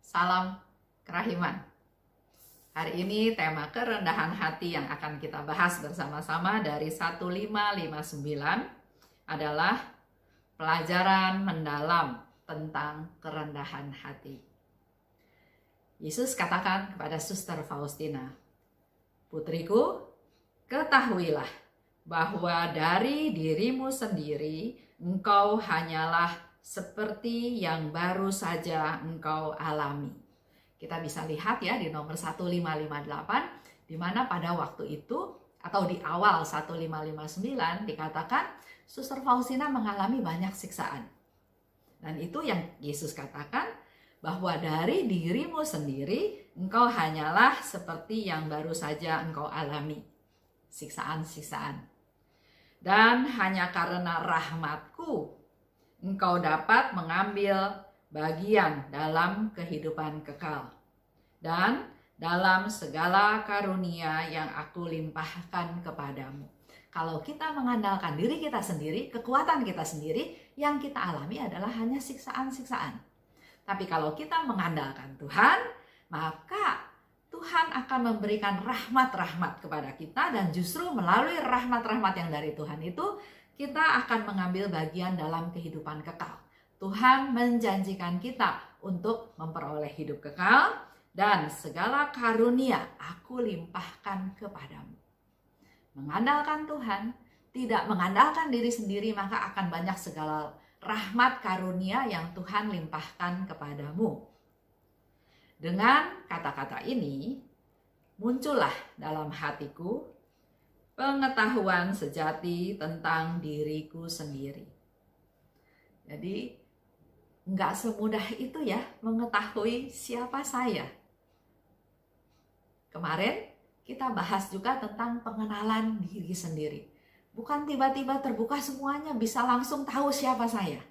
Salam kerahiman. Hari ini tema kerendahan hati yang akan kita bahas bersama-sama dari 1559 adalah pelajaran mendalam tentang kerendahan hati. Yesus katakan kepada Suster Faustina, "Putriku, ketahuilah bahwa dari dirimu sendiri engkau hanyalah seperti yang baru saja engkau alami." Kita bisa lihat ya di nomor 1558, di mana pada waktu itu atau di awal 1559 dikatakan Suster Faustina mengalami banyak siksaan. Dan itu yang Yesus katakan, bahwa dari dirimu sendiri engkau hanyalah seperti yang baru saja engkau alami. Siksaan-siksaan. Dan hanya karena rahmatku engkau dapat mengambil bagian dalam kehidupan kekal dan dalam segala karunia yang aku limpahkan kepadamu. Kalau kita mengandalkan diri kita sendiri, kekuatan kita sendiri, yang kita alami adalah hanya siksaan-siksaan. Tapi kalau kita mengandalkan Tuhan, maka Tuhan akan memberikan rahmat-rahmat kepada kita, dan justru melalui rahmat-rahmat yang dari Tuhan itu, kita akan mengambil bagian dalam kehidupan kekal. Tuhan menjanjikan kita untuk memperoleh hidup kekal, dan segala karunia aku limpahkan kepadamu. Mengandalkan Tuhan, tidak mengandalkan diri sendiri, maka akan banyak segala rahmat karunia yang Tuhan limpahkan kepadamu. Dengan kata-kata ini, muncullah dalam hatiku pengetahuan sejati tentang diriku sendiri. Jadi, nggak semudah itu ya mengetahui siapa saya. Kemarin kita bahas juga tentang pengenalan diri sendiri. Bukan tiba-tiba terbuka semuanya bisa langsung tahu siapa saya,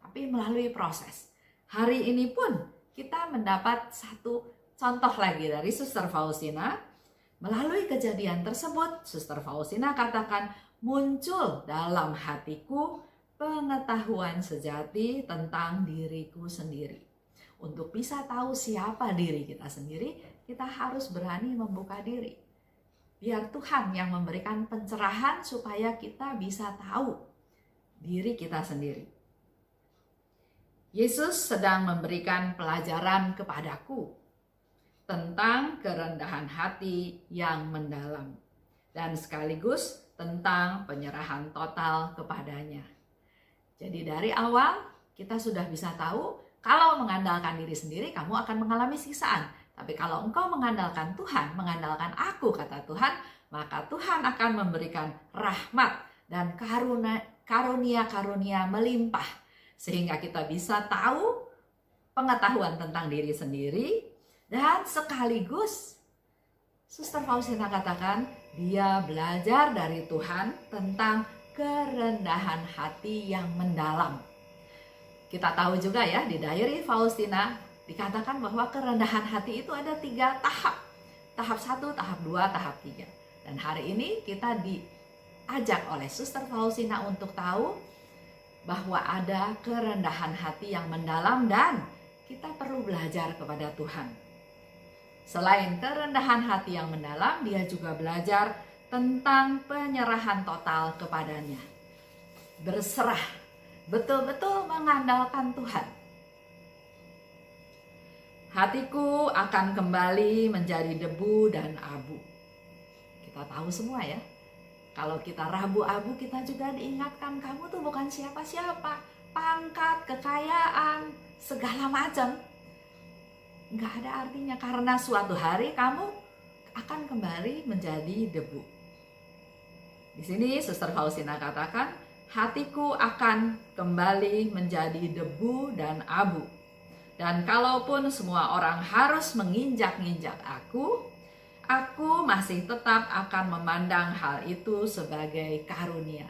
tapi melalui proses. Hari ini pun kita mendapat satu contoh lagi dari Suster Faustina. Melalui kejadian tersebut, Suster Faustina katakan, muncul dalam hatiku pengetahuan sejati tentang diriku sendiri. Untuk bisa tahu siapa diri kita sendiri, kita harus berani membuka diri. Biar Tuhan yang memberikan pencerahan supaya kita bisa tahu diri kita sendiri. Yesus sedang memberikan pelajaran kepadaku tentang kerendahan hati yang mendalam, dan sekaligus tentang penyerahan total kepadanya. Jadi dari awal kita sudah bisa tahu, kalau mengandalkan diri sendiri kamu akan mengalami siksaan. Tapi kalau engkau mengandalkan Tuhan, mengandalkan aku, kata Tuhan, maka Tuhan akan memberikan rahmat dan karunia-karunia melimpah. Sehingga kita bisa tahu pengetahuan tentang diri sendiri. Dan sekaligus Suster Faustina katakan dia belajar dari Tuhan tentang kerendahan hati yang mendalam. Kita tahu juga ya di Diary Faustina dikatakan bahwa kerendahan hati itu ada 3 tahap. Tahap 1, tahap 2, tahap 3. Dan hari ini kita diajak oleh Suster Faustina untuk tahu bahwa ada kerendahan hati yang mendalam dan kita perlu belajar kepada Tuhan. Selain kerendahan hati yang mendalam, dia juga belajar tentang penyerahan total kepadanya. Berserah, betul-betul mengandalkan Tuhan. Hatiku akan kembali menjadi debu dan abu. Kita tahu semua ya. Kalau kita rabu-abu, kita juga diingatkan kamu tuh bukan siapa-siapa. Pangkat, kekayaan, segala macam. Nggak ada artinya, karena suatu hari kamu akan kembali menjadi debu. Di sini Suster Faustina katakan, hatiku akan kembali menjadi debu dan abu. Dan kalaupun semua orang harus menginjak-injak aku masih tetap akan memandang hal itu sebagai karunia.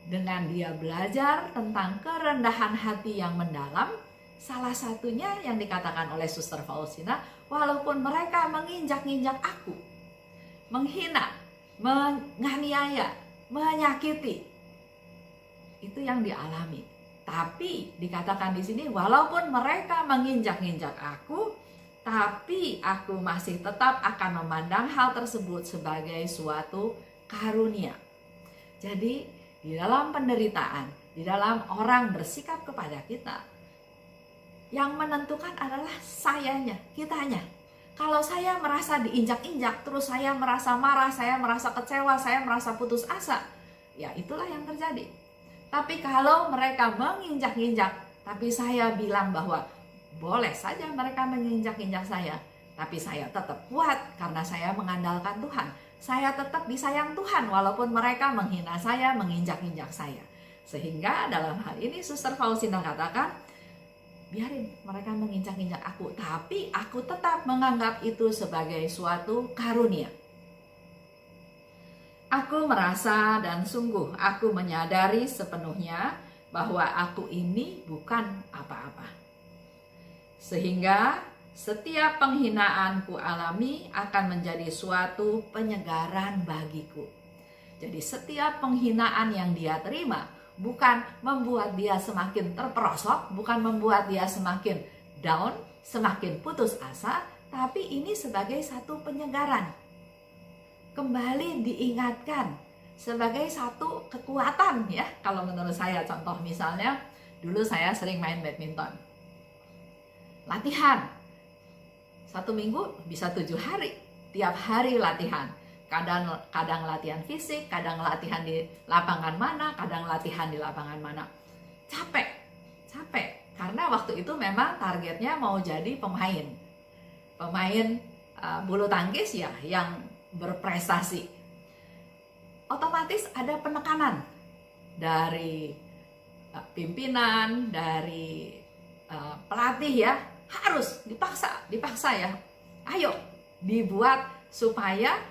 Dengan dia belajar tentang kerendahan hati yang mendalam, salah satunya yang dikatakan oleh Suster Faustina, walaupun mereka menginjak-injak aku, menghina, menganiaya, menyakiti, itu yang dialami. Tapi dikatakan di sini, walaupun mereka menginjak-injak aku, tapi aku masih tetap akan memandang hal tersebut sebagai suatu karunia. Jadi di dalam penderitaan, di dalam orang bersikap kepada kita, yang menentukan adalah sayanya, kitanya. Kalau saya merasa diinjak-injak, terus saya merasa marah, saya merasa kecewa, saya merasa putus asa, ya itulah yang terjadi. Tapi kalau mereka menginjak-injak, tapi saya bilang bahwa boleh saja mereka menginjak-injak saya, tapi saya tetap kuat karena saya mengandalkan Tuhan. Saya tetap disayang Tuhan walaupun mereka menghina saya, menginjak-injak saya. Sehingga dalam hal ini Suster Faustina katakan, biarin mereka menginjak-injak aku, tapi aku tetap menganggap itu sebagai suatu karunia. Aku merasa dan sungguh aku menyadari sepenuhnya bahwa aku ini bukan apa-apa. Sehingga setiap penghinaan ku alami akan menjadi suatu penyegaran bagiku. Jadi setiap penghinaan yang dia terima bukan membuat dia semakin terperosok, bukan membuat dia semakin down, semakin putus asa, tapi ini sebagai satu penyegaran. Kembali diingatkan sebagai satu kekuatan ya. Kalau menurut saya, contoh misalnya, dulu saya sering main badminton. Latihan 1 minggu bisa 7 hari, tiap hari latihan. Kadang latihan fisik, kadang latihan di lapangan mana, kadang latihan di lapangan mana. Capek, karena waktu itu memang targetnya mau jadi pemain bulu tangkis ya, yang berprestasi. Otomatis ada penekanan dari pimpinan, dari pelatih ya, harus dipaksa ya. Ayo dibuat supaya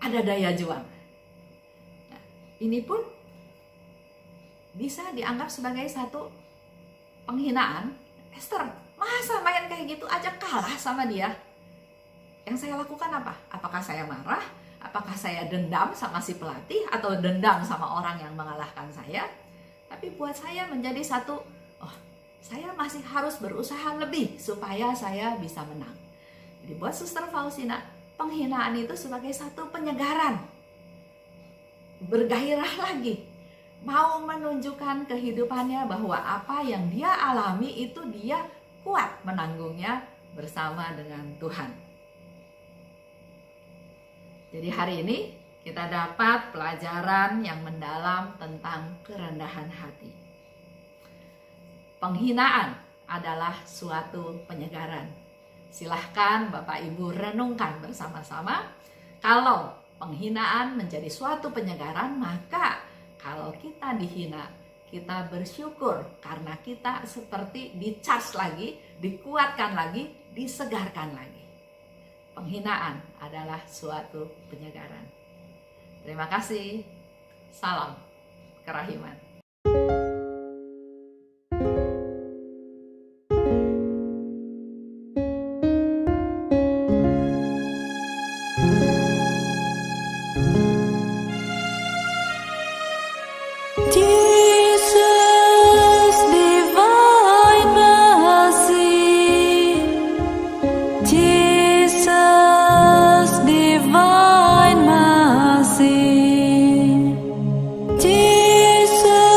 ada daya juang. Nah, ini pun bisa dianggap sebagai satu penghinaan. Esther, masa main kayak gitu aja kalah sama dia? Yang saya lakukan apa? Apakah saya marah? Apakah saya dendam sama si pelatih? Atau dendam sama orang yang mengalahkan saya? Tapi buat saya menjadi satu, saya masih harus berusaha lebih supaya saya bisa menang. Jadi buat Suster Faustina, penghinaan itu sebagai satu penyegaran. Bergairah lagi. Mau menunjukkan kehidupannya bahwa apa yang dia alami itu dia kuat menanggungnya bersama dengan Tuhan. Jadi hari ini kita dapat pelajaran yang mendalam tentang kerendahan hati. Penghinaan adalah suatu penyegaran. Silahkan Bapak Ibu renungkan bersama-sama. Kalau penghinaan menjadi suatu penyegaran, maka kalau kita dihina, kita bersyukur karena kita seperti di-charge lagi, dikuatkan lagi, disegarkan lagi. Penghinaan adalah suatu penyegaran. Terima kasih. Salam kerahiman. Jesus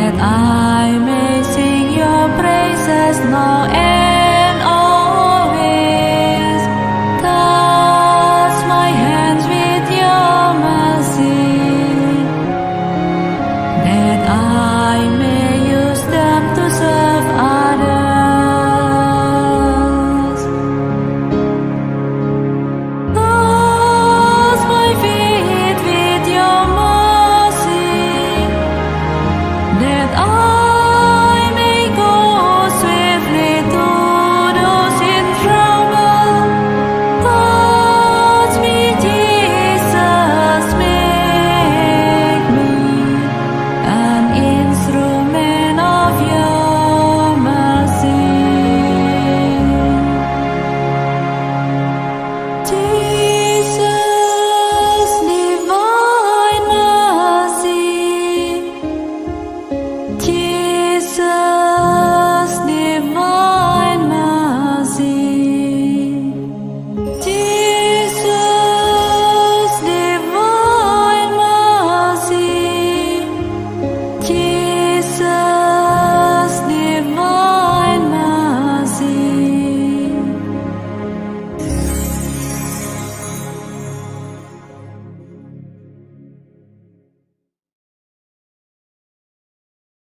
that I may sing your praises now and always. Touch my hands with your mercy, that I may use them to serve others. Touch my feet with your mercy, that I